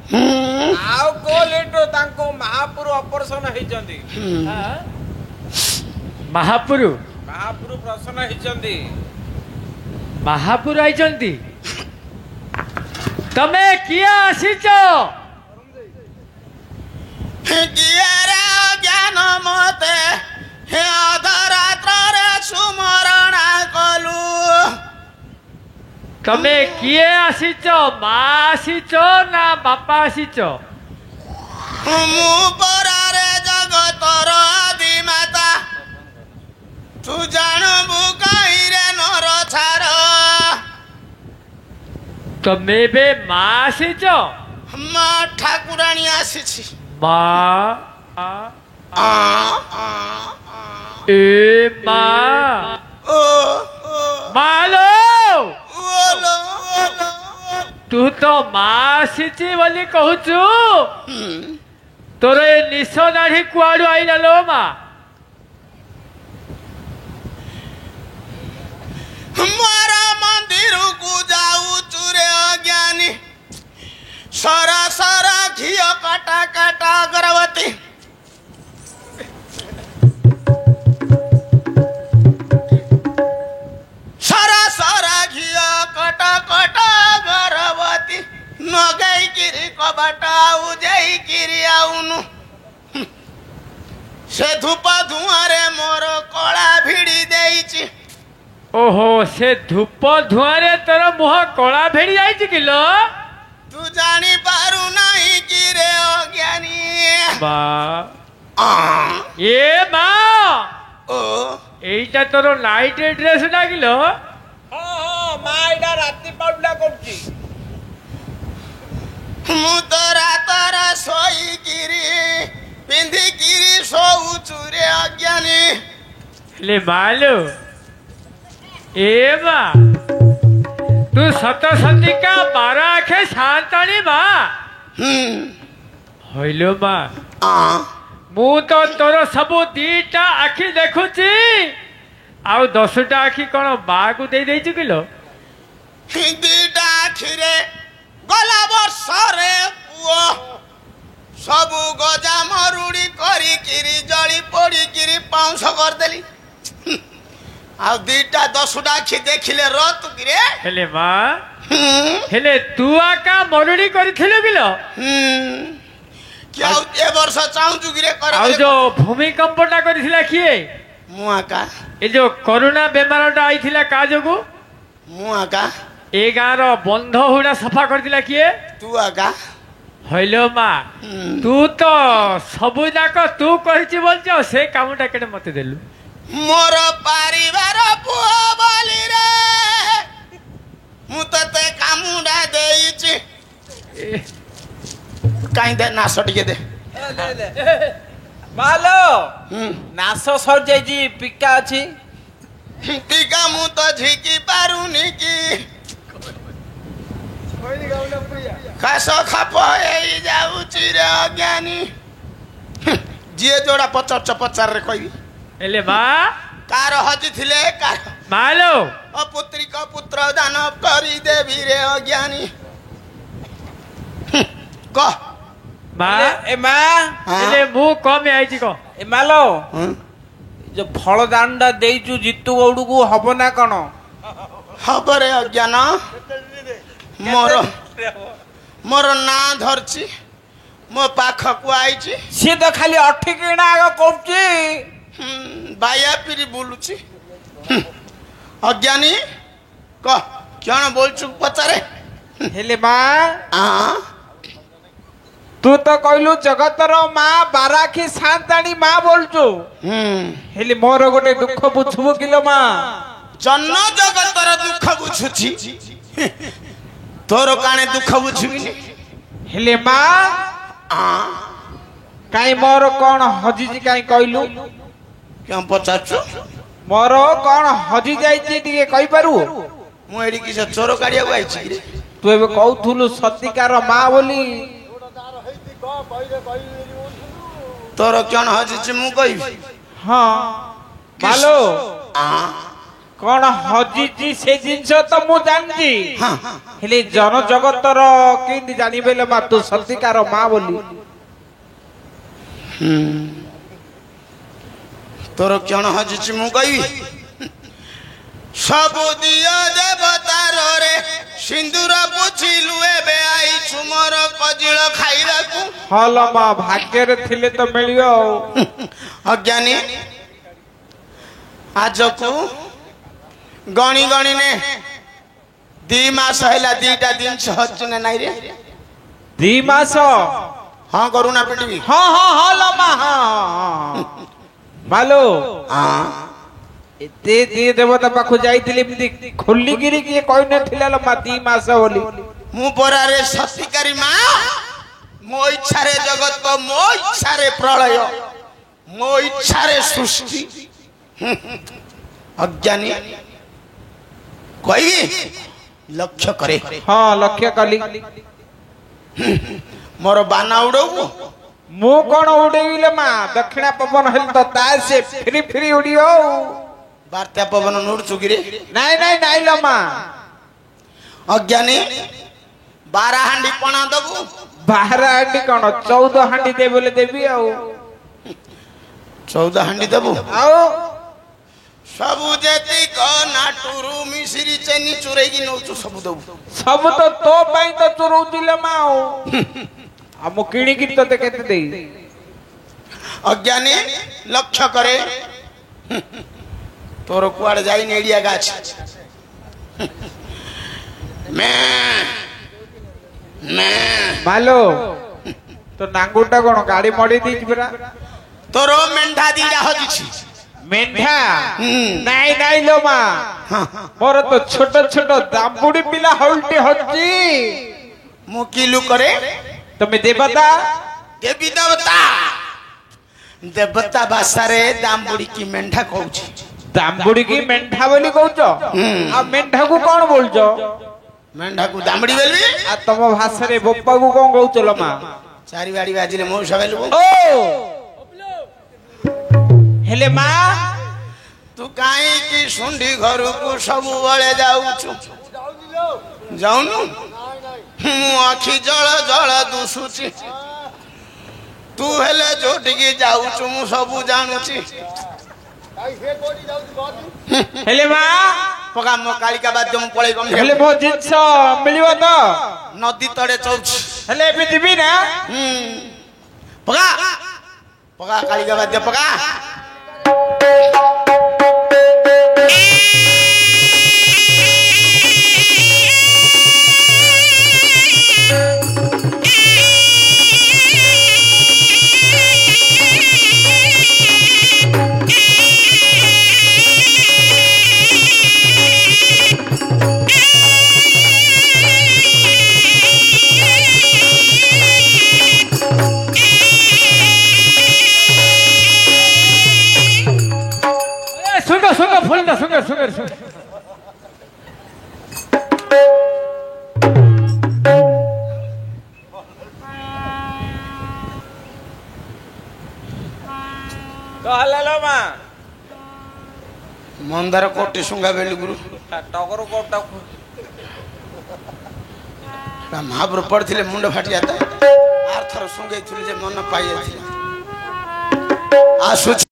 आउ को लेटो तांको महापुरु ऑपरेशन हेचंदी महापुरु प्रसन्न हेचंदी महापुरु आइचंदी तमे किया आसीच कियारे ज्ञान मते हे अधरात्र सुमरणा कलु तमे किए आसीच माँ आसीच ना बापा आसीच मु परारे जगतर आदिमाता तू जानबु कहिरे नर छार तमे बे माँ आसीच माँ ठाकुराणी आसीछि माँ ए माँ ओ मालो ओलो तू तो माँ आसीची बोली कहूचु तोर ए निश दाढ़ी कुआड़ू आइला लो माँ मारा मंदिर को जाऊ चुरे अज्ञानी सारा सारा घियो काटा काटा अगरबत्ती सारा सारा घियो काटा काटा अगरबत्ती नगाई किरी कबाटा उजाई किरी आउनु से धूप धुआरे मोर कला भिड़ी देइछि ओहो से धूप धुआं रे तोर मुह कला भेड़ी जाइछ किलो तू जानी पारू नहीं कि रे अज्ञानी माँ ये माँ ओ এইটা তোর নাইট ড্রেস ডাকিলো মা এটা রাত্রি পাউডা করছি मु तो रातर सोई किरी पिंधी किरी सोऊ चुरे अज्ञानी ले मालो ए माँ तू सतसंधी का 12 आखे शांताणी माँ हईलो माँ मु तो तोर सबू 2टा आखि देखुची आउ 10टा आखि कौन माँ को दे देइछु किलो दीटा आखिरे गला वर्ष रे पुओ सबू गजा मरुड़ी करी किरी जड़ी पड़ी किरी पाउंस कर देली आ दीटा 10टा आखि देखिले रत किरे हेले माँ हेले तू आका मरुड़ी करिथिलु किलो क्या ए वर्ष चाहूचु किरे कर आउ जो भूमिकंपटा करिथिला किए मु आका ए जो कोरोना बेमारटा आइथिला का जोगु मु आका ए गाँव बंध हुड़ा सफा करथिला किए तू आका हईलो माँ तू तो सबु जाक तू कहिछि बोलछ से कामटा केडे मते देलु मोर परिवार पुओ बोली रे मु तते कामुडा देइछि काई दे नास टिके दे मालो नास सर जाइजी पिका अछि टीका मु तो झिकी पारुनी की खास खाप एई जाउछि रे अज्ञानी जे जोड़ा पचार रे कहबी एले माँ कार हजी थिले कार मालो अपुत्री का पुत्र दान करी देवी रे अज्ञानी कह माँ ए माँ एले मु कम आइछि को ए मालो जो फल दांडा देइचु जितु गौड़ को हब ना कौन हबरे अज्ञान मोर मोर ना धरछि मो पाख को आइछि सी तो खाली अठिकिना आग कहछि बाया पिरी बोलुछि अज्ञानी कह क्यों बोलछु पचारे हेले माँ हां तू तो कहलु जगतर माँ बाराखी शांताणी माँ बोलचु हेले मोर गोटे दुख बुझबु किलो माँ जन्न जगतर दुख बुझुछि तोर काने दुख बुझुबिनी हेले माँ काई मोर कौन हजिजी काई कहलु क्यों पचाछु मोर कौन हजि जाइछि टिके कहि पारु मु एडी किस चोर काढिया को आइछि रे तू एबे कहथुलु सतिकार माँ बोली तोर क्यों हजिछि मु कहिबी हाँ मालो कौन हजिची से जिनस तो मु जानची हाँ हेले जन जगतर केंदी जानी बेले मा तू सत्तिकार माँ बोली तोर क्षण हजिची मु कहबी सबु दिया देवतार रे सिंदूर पुछिलु एबे आई छुमर कजिळ खाइबाकू हल माँ भाग्य रे थिले तो मिलियो अज्ञानी आज को गणी गणी ने 2 मास हैला 2टा दिन हचुने नाई रे 2 मास हाँ करुणा पिटवी हाँ हाँ हल माँ हाँ मालो हाँ एते दी देवता पाखु जाइतिली एमती खोली गिरी किए कोइ न थिला लो मा 2 मास बोली मु परा रे सत्तिकारी माँ मो इच्छा रे जगत को मो इच्छा रे प्रलय मो इच्छा रे सृष्टि अज्ञानी कोई लक्ष्य करे हाँ लक्ष्य कली मोर बाना उड़ऊ मु कोन उडेइले मा दक्षिणा पवन हेल तो तार से फ्री फ्री उड़ियो वार्ता पवन नूर चुगिरे नाइ नाइ नाइ लो मा अज्ञानी 12 हांडी पणा दबु 12 हांडी कोन 14 हांडी दे बोले देबी आउ 14 हांडी दबु आउ सबु जेती को नाटुरु मिश्री चेनी चुरई की नौचु सबु दबु सब तो पाई तो चुरौ दिले मा आउ आ मु किणी की तो केते देई अज्ञानी लक्ष्य करे तोर कुआड़ जाई नेड़िया गाछ मैं मालो तो नांगुटा कोन गाड़ी मडी दी परा तोर मेंढा दीडा हजिछि मेंढा नाइ नाइ लो मा मोर तो छोट छोट दाम्बुडी पिला हल्टी हज्जी मु किलु करे तमे देवता देवी देवता देवता भाषा रे दाम्बुडी की मेंढा कहूछि दाम्बुडी की मेंढा बोली कहउचो आ मेंढा को कोन बोलचो मेंढा को दाम्बुडी बोलबी आ तम भाषा रे बोप्पा को कोन कहउचो लो मा चारि बाड़ी बाजिले मो सबेलु ओ हेले मा तू काई की सुंडी घर को सब बळे जाउछु जाउनु मु आखी जळ जळ दुसुची तू हेले जोटिकी जाउछु मु सब जानुची हेले मा पका मो कालिका बाद्य मु पळे गम हेले मो जिंस मिलिबो तो नदी तड़े चौछ हेले भी दिबी ना पका पका कालिका बाद्य पका सुंगा फुलना सुंगा सुंगा कहला लो मा मंदार कोटी सुंगा बेली गुरु टगर कोटा महापुर पड़थिले मुंड फाटी जाता आर थर सुंगे थुले जे मन पाई जाथिले आ